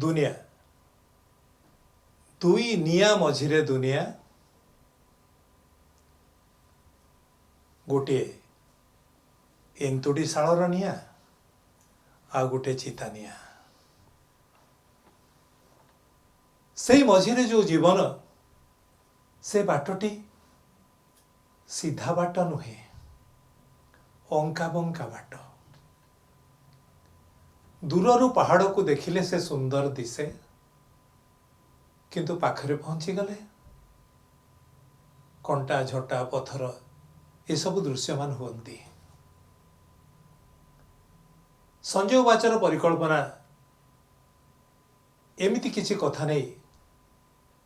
दुनिया दुई निया मझिरे दुनिया गोटे एंतुड़ी शालर निया आ गोटे चिता निया से मझिरे जो जीवन से बाटटी सीधा बाट नुहे अंका बंका बाट दूररू पहाड़ को देखिले से सुंदर दिसे किंतु पाखरे पहुंची गले कंटा झटा पथर ये सब दृश्यमान हुंती। संजय वाचर परिकल्पना एमिति किछि कथा नहीं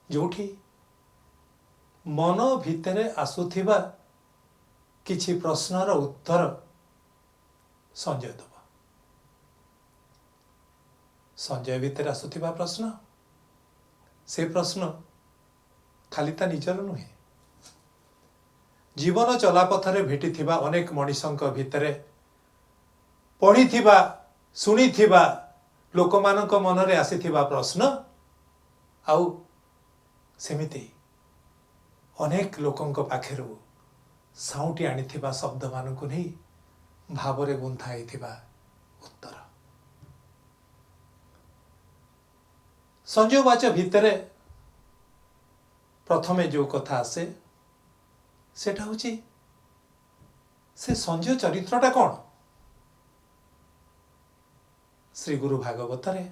जोठी मन भितरे आसुथिबा किछि प्रश्नर उत्तर संजय दब। संजय भितर आसुथिबा प्रश्न से प्रश्न खाली ता निजर नुहे जीवन चलापथरे भेटिथिबा अनेक मनीषंक भितरे पढ़िथिबा शुणिथिबा लोकमानक मनरे आसीथिबा प्रश्न आउ सेमिति अनेक लोकंक पाखेरु साउटी आनिथिबा शब्द मानकु नहीं भावरे गुंथा हेथिबा उत्तर। संजय वाच भितरे प्रथमे जो कथा आसे सेटा होची से संजय चरित्रटा कौन श्री गुरु भागवतरे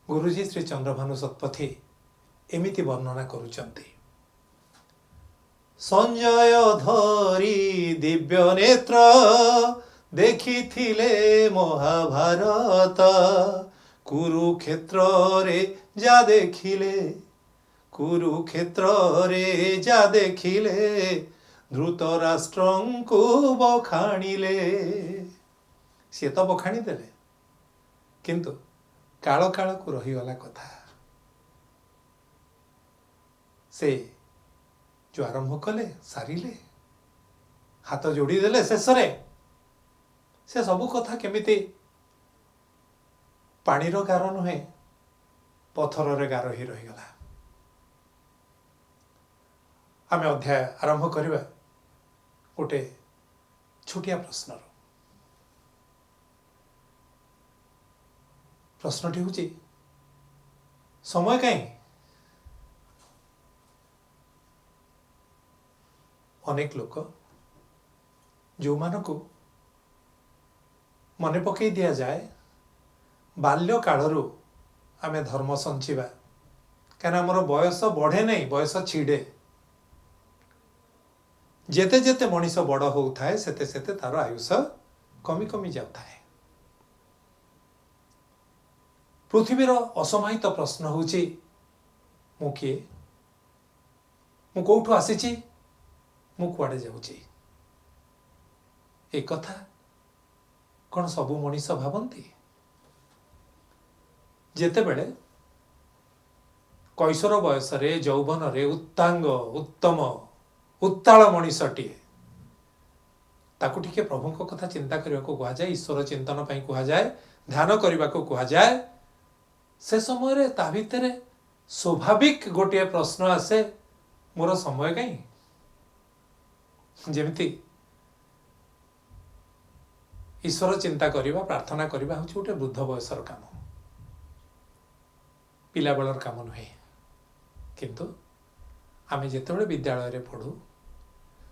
गुरुजी श्री चंद्रभानु सत्पथी एमिति वर्णना करुचंती। संजय धरी दिव्य नेत्र देखिथिले महाभारत कुरुक्षेत्र रे जा देखिले कुरुक्षेत्र रे जा देखिले धृतराष्ट्रंकु बखाणिले सी तो बखाणी देले किंतु काल काल को रहीगला कथा से जो आरंभ कले सारिले हाथ जोड़ी देले शेषरे से सबु कथा केमिति पानीर गार नुहे पथर गार ही रहीगला। आमे अध्याय आरंभ करिबा गोटे छोटिया प्रश्नर प्रश्नटी होची समय कहीं अनेक लोक जो मानको मने पकई दिया जाए बाल्य कालरू आमे धर्म संचिबा कहना हमर बयस बढ़े नहीं बयस छिड़े जेते जेते मनीष बड़ होउथाए सेते सेते तार आयुष कमी कमी जाउथाए। पृथ्वीर असमाहित प्रश्न होची मु किए मु कोठु आसीची मु कुआडे जाउची ए कथा कौन सबु मनीष भावंती जेते बेले कैशोर बयस रे यौवन रे उत्तांग उत्तम उत्ताल मनीषटीए ताकू टिके प्रभु को कथा चिंता करने को कहा जाए ईश्वर चिंतन पाई कहा जाए ध्यान करने को कहा जाए से समय रे ता भितरे स्वाभाविक गोटे प्रश्न आसे मोर समय कहीं जेमिति ईश्वर चिंता करवा प्रार्थना करवा हूँ गोटे वृद्ध बयसर काम पिला बेलर काम नुहे किंतु आमे जेतेबेले विद्यालय रे पढ़ू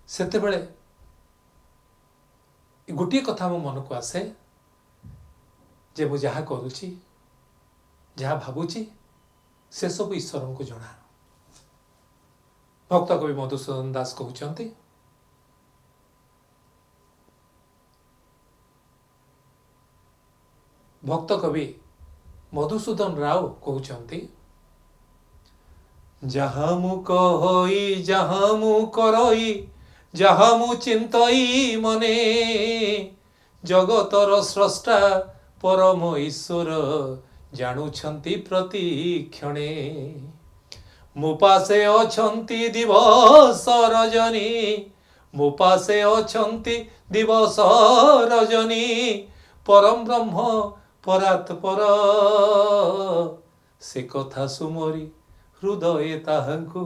सेतेबेले गोटे कथा मो मन को आसे जे मु जहा करूची जहा भावुची से सब ईश्वर को जना। भक्त कवि मधुसूदन दास कहउचंती भक्त कवि मधुसूदन राव कहउचंती जहा मु कहई जहा मु करई जहा मु चिंतई मने जगतर स्रष्टा परम ईश्वर जानुछंती प्रति क्षणे मो पासे अछंती दिवस रजनी मो पासे अछंती दिवस रजनी परम ब्रह्म परात्पर से कथा सुमरी हृदय ताहांकु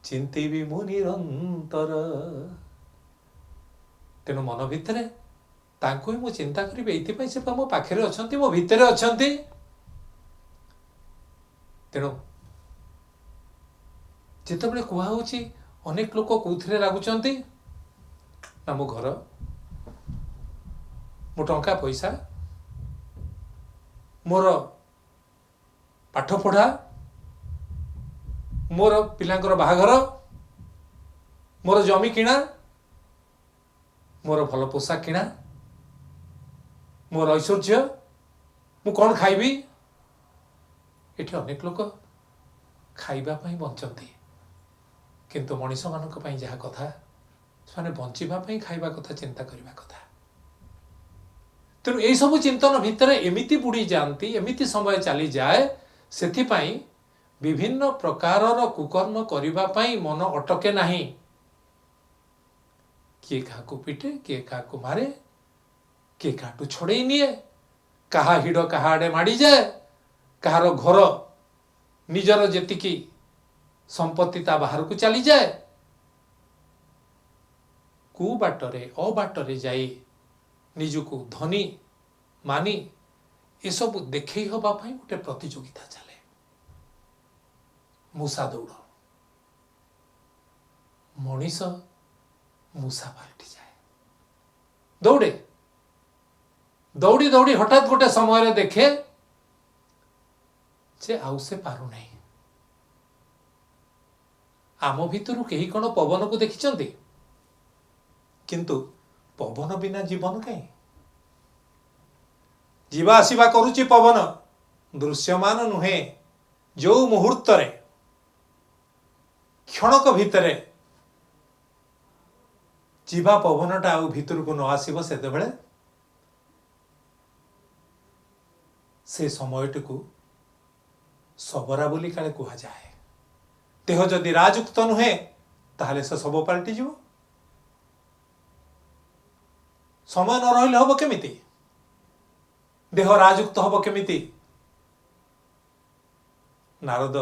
चिंतिबी मु निरंतर। तेणु मन भितर तांको ही मु चिंता करिबि, एइथिपाई से मो पाखरे अछंती, मो भितरे अछंती। तेणु जेतेबेले कुहा होची अनेक लोक कोउथिरे लागुचंती ना मो घर, मो टंका पैसा, मोर पाठ पढ़ा, मोर पिलांकर बाहाघर, मोर जमी किणा, मोर भल पोशाक किणा, मोर ऐश्वर्य, मु कौन खाइबी। एठी अनेक लोक खाइबा पई बंचंती, किंतु मनीष मानक पई जहा कथा से बंचिबा पई खाइबा कथा चिंता करबा कथा। तेणु यही सब चिंतन भितर एमिति बुड़ी जाती, एमिति समय चली जाए, सेथिपाई विभिन्न प्रकारर कुकर्म करिबा पई मन अटके नाही। किए काहाकू पिटे, किए काहाकू मारे, किए काहाटू छड़े निए, काहा हिड़ काहा आड़े माड़ी जाए, कहार घर निजर जेतिकी संपत्ति ता बाहर को चली जाए। कु बाटरे अबाटरे जाई निजुकू धनी मानी ये सब देखे हवा पाई गोटे प्रतियोगिता चले। मूसा दौड़, मनीष मूसा पलटि जाए, दौड़े, दौड़ी दौड़ी हठात गोटे समय देखे जे आउ से पारु नहीं। आम भितर कहीं कौन पवन को देखिचंती, किंतु पवन बिना जीवन कहीं। जीवा आसीबा करुची पवन, दृश्यमान नुहे। जो मुहूर्त रे क्षणक भितरे जीवा पवनटा आउ भितर को न आसीबो, सेतेबेले से समयटू सबरा बोली काले कुहा जाए। देह जदि राजुक्त नुहे ताहले से सब पलटि जीव। समय न रहिले हबो केमिति, देह राजुक्त हबो केमिति। नारद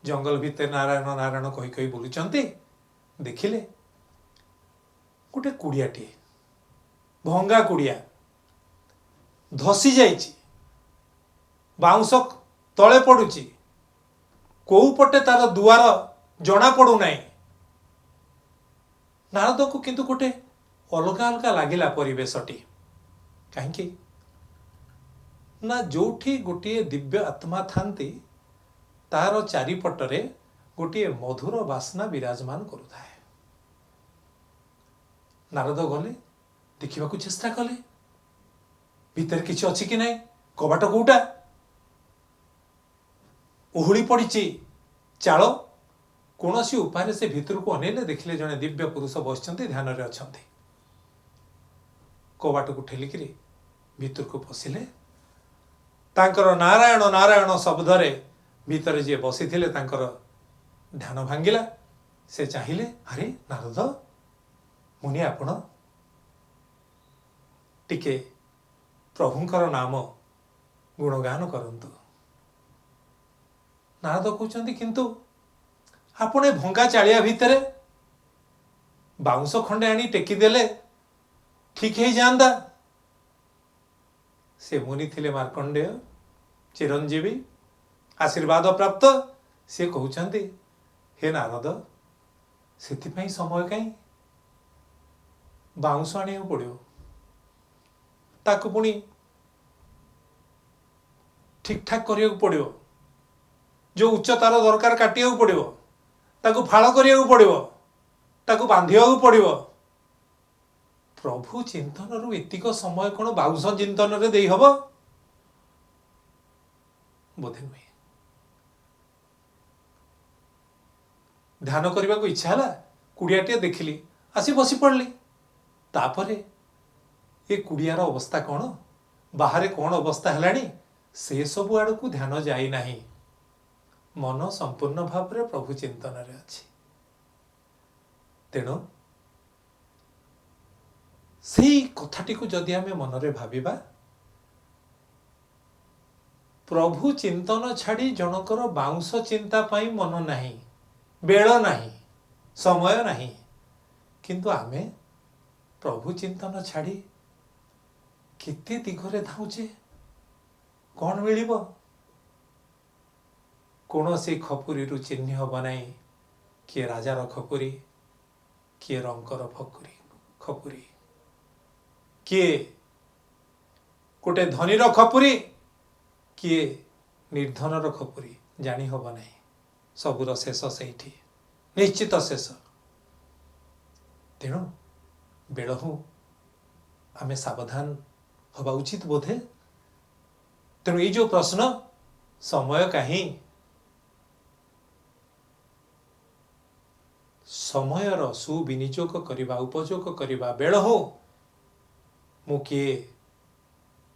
जंगल भितर नारायण नारायण कही कही बोलुचंती, देखिले गोटे कुड़ियाटी, भंगा कुड़िया धसी जाइछि, बाउंस तले पड़ुछि, कोउ पटे तार दुआर जना पड़ू नाही। नारद को किंतु गोटे अलगा अलगा लागिला परिवेशटी। कहीं ना जोठी गोटे दिव्य आत्मा थांती तार चारिपटरे गोटे मधुर बासना विराजमान करुथाए। नारद गले देखा चेष्टा कले भितर किसी अच्छी कि नहीं, कबाट कोटा ओहली पड़ी चाल कौन सी उपाय से भितर को अनेले देखिले जड़े दिव्य पुरुष बसचंती ध्यान रे अछंती। कबाट को ठेलिकी भितर को पशिले, तांकर नारायण नारायण शब्दरे भितर जे बसी थिले तांकर ध्यान भांगिला। से चाहिए, अरे नारद मुनि आपण टिके प्रभुंकर नाम गुणगान करंतु। नारद कहते किंतु आपणे भंगा चालिया भितरे बाउंस खंडे आनी टेकीदेले ठीक है जांदा। से मुनि थिले मार्कंडेय, चिरंजीवी, आशीर्वाद प्राप्त। से कहते हे नारद से समय कहीं बाउंस आने पड़ो, ताकू पुणी ठीक ठाक करिया पड़ो, जो उच्चतार दरकार काटिया पड़ो, ताकू फाड़ करिया पड़ो, ताकू बांधिया पड़ो। प्रभु चिंतन रु एतिक समय कौन बाउंस चिंतन रे देई हबो? बोधे नुहे। ध्यान करने को इच्छा है, कुड़ियाटे देखिली, आसी बसी पड़ली। तापरे ये कुड़ियार अवस्था कौन, बाहर कौन अवस्था है, से सब आड़ को ध्यान जाई नहीं। मन संपूर्ण भाव में प्रभु चिंतन रे अछि। तेणु से कथाटी को जदि आमे मनरे भाविबा, प्रभु चिंतन छाड़ी जनकर बाउंस चिंता पाई मन नहीं, बेल नहीं, समय नहीं, किंतु आमे प्रभु चिंतन छाड़ी केते दिगरे धाउचे, कौन मिलिबो? कौनसी खपुरी चिन्ह हम ना, किए राजार खपुरी, किए रंकर खपुरी, किए गोटे धनीर खपुरी, किए निर्धनर खपुरी, जानी हब ना। सबुर शेष से निश्चित शेष। तेणु बेलू आम सावधान हवा उचित बोधे। तेणु ये जो प्रश्न समय कहीं, समयर सुविनियोग करने उपयोग करने बेल हो मु किए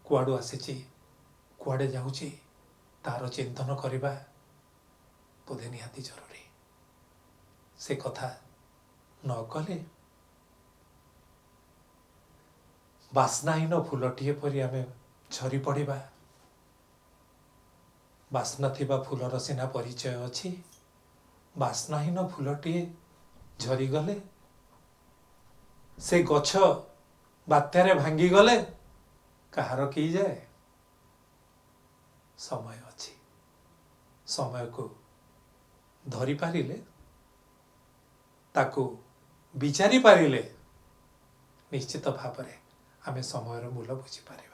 कुआड़ू आसी कुआड़े जाऊँगी तार चिंतन करने बोधे निहाती जरूरी। से कथा न कले बास्नाहीन फूलटीए परी आमे झरी पड़िबा। बास्ना थिबा फूलर सिना परिचय अछि, बास्नाहीन फूलटीए झरी गले, से गछ बात्यारे भांगी गले कहार की जाए? समय अछि। समय को धरी पारिले, ताकू विचारी पारिले निश्चित भाव में आमे समयर मूल्य बुझी पारिबा।